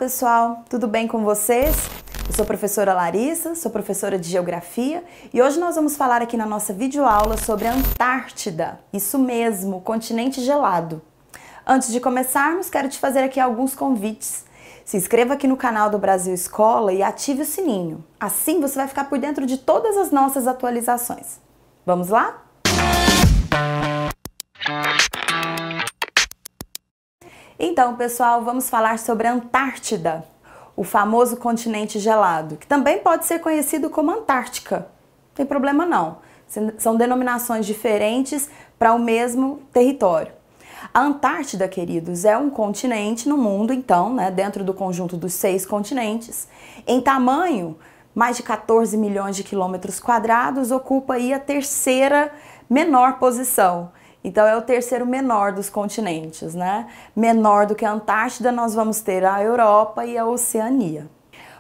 pessoal, tudo bem com vocês? Eu sou a professora Larissa, sou professora de Geografia e hoje nós vamos falar aqui na nossa videoaula sobre a Antártida, isso mesmo, o continente gelado. Antes de começarmos, quero te fazer aqui alguns convites. Se inscreva aqui no canal do Brasil Escola e ative o sininho, assim você vai ficar por dentro de todas as nossas atualizações. Vamos lá? Então, pessoal, vamos falar sobre a Antártida, o famoso continente gelado, que também pode ser conhecido como Antártica. Não tem problema não, são denominações diferentes para o mesmo território. A Antártida, queridos, é um continente no mundo, então, dentro do conjunto dos 6 continentes. Em tamanho, mais de 14 milhões de quilômetros quadrados, ocupa aí a terceira menor posição. Então é o terceiro menor dos continentes, Menor do que a Antártida, nós vamos ter a Europa e a Oceania.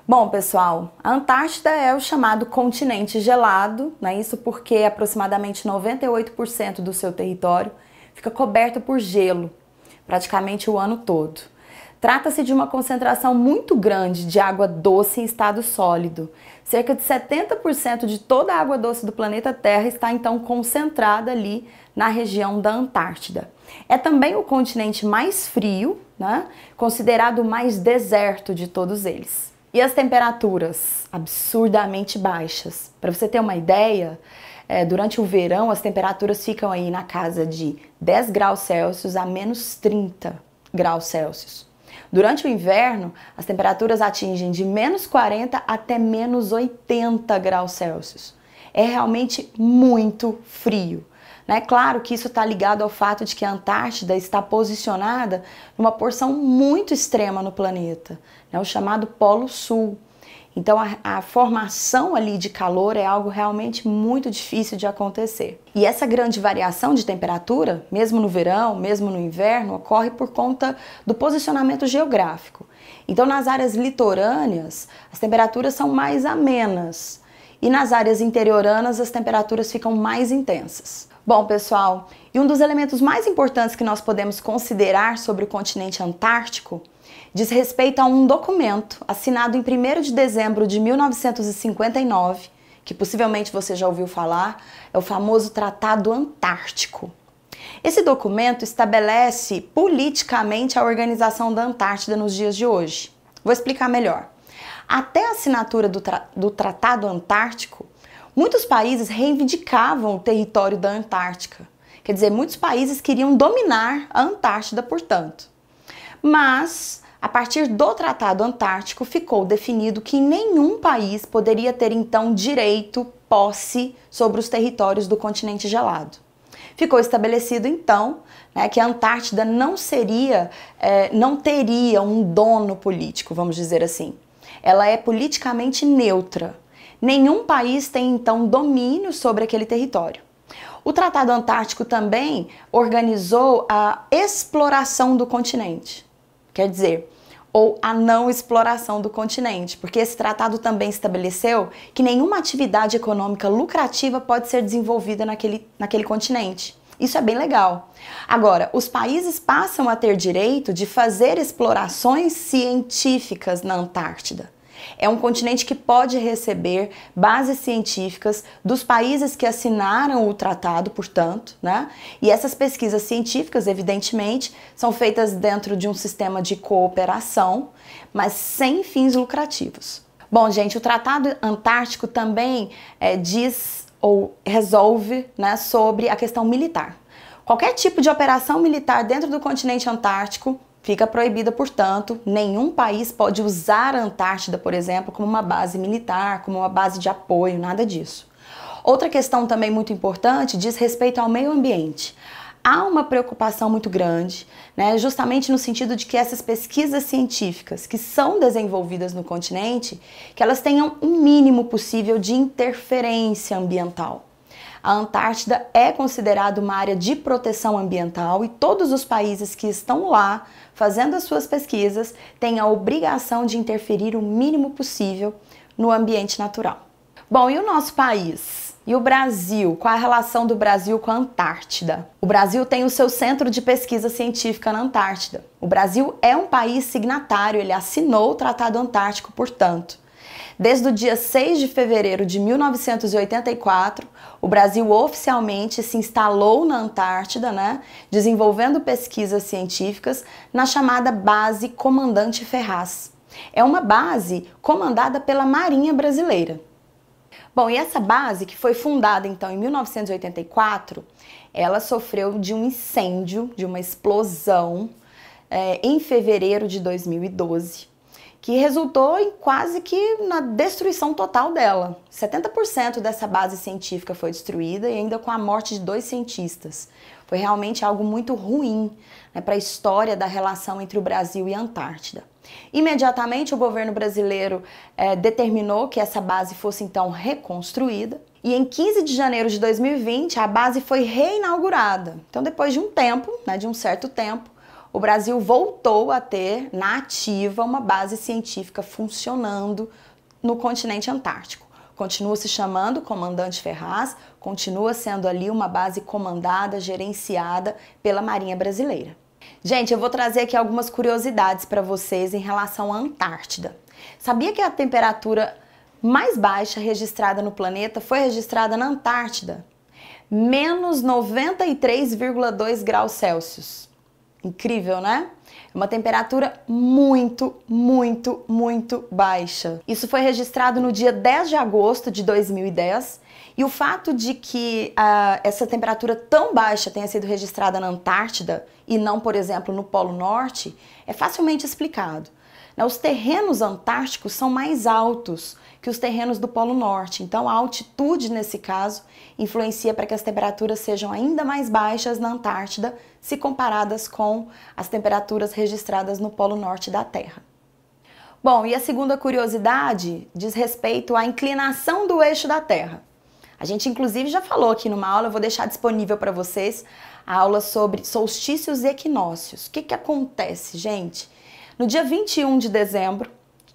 Bom, pessoal, a Antártida é o chamado continente gelado, Isso porque aproximadamente 98% do seu território fica coberto por gelo, praticamente o ano todo. Trata-se de uma concentração muito grande de água doce em estado sólido. Cerca de 70% de toda a água doce do planeta Terra está então concentrada ali na região da Antártida. É também o continente mais frio, Considerado o mais deserto de todos eles. E as temperaturas absurdamente baixas. Para você ter uma ideia, durante o verão as temperaturas ficam aí na casa de 10 graus Celsius a menos 30 graus Celsius. Durante o inverno, as temperaturas atingem de menos 40 até menos 80 graus Celsius. É realmente muito frio. Claro que isso está ligado ao fato de que a Antártida está posicionada numa porção muito extrema no planeta, o chamado Polo Sul. Então a formação ali de calor é algo realmente muito difícil de acontecer. E essa grande variação de temperatura, mesmo no verão, mesmo no inverno, ocorre por conta do posicionamento geográfico. Então nas áreas litorâneas as temperaturas são mais amenas e nas áreas interioranas as temperaturas ficam mais intensas. Bom, pessoal, e um dos elementos mais importantes que nós podemos considerar sobre o continente antártico diz respeito a um documento assinado em 1º de dezembro de 1959, que possivelmente você já ouviu falar, é o famoso Tratado Antártico. Esse documento estabelece politicamente a organização da Antártida nos dias de hoje. Vou explicar melhor. Até a assinatura do Tratado Antártico, muitos países reivindicavam o território da Antártica. Quer dizer, muitos países queriam dominar a Antártida, portanto. Mas, a partir do Tratado Antártico, ficou definido que nenhum país poderia ter, então, direito, posse sobre os territórios do continente gelado. Ficou estabelecido, então, que a Antártida não teria um dono político, vamos dizer assim. Ela é politicamente neutra. Nenhum país tem, então, domínio sobre aquele território. O Tratado Antártico também organizou a exploração do continente, quer dizer, ou a não exploração do continente, porque esse tratado também estabeleceu que nenhuma atividade econômica lucrativa pode ser desenvolvida naquele continente. Isso é bem legal. Agora, os países passam a ter direito de fazer explorações científicas na Antártida. É um continente que pode receber bases científicas dos países que assinaram o tratado, portanto, E essas pesquisas científicas, evidentemente, são feitas dentro de um sistema de cooperação, mas sem fins lucrativos. Bom, gente, o Tratado Antártico também diz ou resolve, sobre a questão militar. Qualquer tipo de operação militar dentro do continente antártico fica proibida, portanto, nenhum país pode usar a Antártida, por exemplo, como uma base militar, como uma base de apoio, nada disso. Outra questão também muito importante diz respeito ao meio ambiente. Há uma preocupação muito grande, justamente no sentido de que essas pesquisas científicas que são desenvolvidas no continente, que elas tenham o mínimo possível de interferência ambiental. A Antártida é considerada uma área de proteção ambiental e todos os países que estão lá fazendo as suas pesquisas têm a obrigação de interferir o mínimo possível no ambiente natural. Bom, e o nosso país? E o Brasil? Qual a relação do Brasil com a Antártida? O Brasil tem o seu centro de pesquisa científica na Antártida. O Brasil é um país signatário, ele assinou o Tratado Antártico, portanto. Desde o dia 6 de fevereiro de 1984, o Brasil oficialmente se instalou na Antártida, desenvolvendo pesquisas científicas na chamada Base Comandante Ferraz. É uma base comandada pela Marinha Brasileira. Bom, e essa base, que foi fundada então em 1984, ela sofreu de um incêndio, de uma explosão, em fevereiro de 2012, que resultou em quase que na destruição total dela. 70% dessa base científica foi destruída e ainda com a morte de 2 cientistas. Foi realmente algo muito ruim, para a história da relação entre o Brasil e a Antártida. Imediatamente o governo brasileiro determinou que essa base fosse então reconstruída e em 15 de janeiro de 2020 a base foi reinaugurada. Então depois de um tempo, de um certo tempo, o Brasil voltou a ter na ativa uma base científica funcionando no continente antártico. Continua se chamando Comandante Ferraz, continua sendo ali uma base comandada, gerenciada pela Marinha Brasileira. Gente, eu vou trazer aqui algumas curiosidades para vocês em relação à Antártida. Sabia que a temperatura mais baixa registrada no planeta foi registrada na Antártida? Menos 93,2 graus Celsius. Incrível, né? É uma temperatura muito, muito, muito baixa. Isso foi registrado no dia 10 de agosto de 2010 e o fato de que essa temperatura tão baixa tenha sido registrada na Antártida e não, por exemplo, no Polo Norte, é facilmente explicado. Os terrenos antárticos são mais altos que os terrenos do Polo Norte, então a altitude, nesse caso, influencia para que as temperaturas sejam ainda mais baixas na Antártida se comparadas com as temperaturas registradas no Polo Norte da Terra. Bom, e a segunda curiosidade diz respeito à inclinação do eixo da Terra. A gente inclusive já falou aqui numa aula, eu vou deixar disponível para vocês a aula sobre solstícios e equinócios. O que acontece, gente? No dia 21 de dezembro,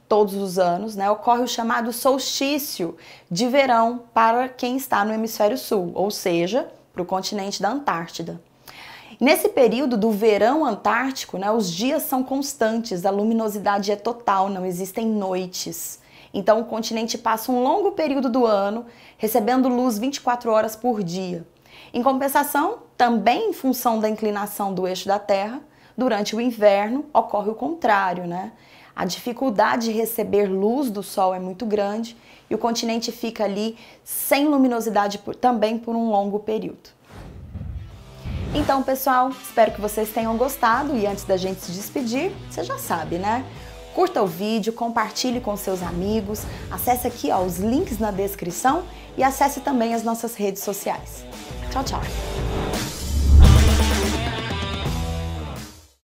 todos os anos, ocorre o chamado solstício de verão para quem está no hemisfério sul, ou seja, para o continente da Antártida. Nesse período do verão antártico, os dias são constantes, a luminosidade é total, não existem noites. Então o continente passa um longo período do ano recebendo luz 24 horas por dia. Em compensação, também em função da inclinação do eixo da Terra, durante o inverno ocorre o contrário, A dificuldade de receber luz do sol é muito grande e o continente fica ali sem luminosidade também por um longo período. Então, pessoal, espero que vocês tenham gostado e antes da gente se despedir, você já sabe, Curta o vídeo, compartilhe com seus amigos, acesse aqui os links na descrição e acesse também as nossas redes sociais. Tchau, tchau!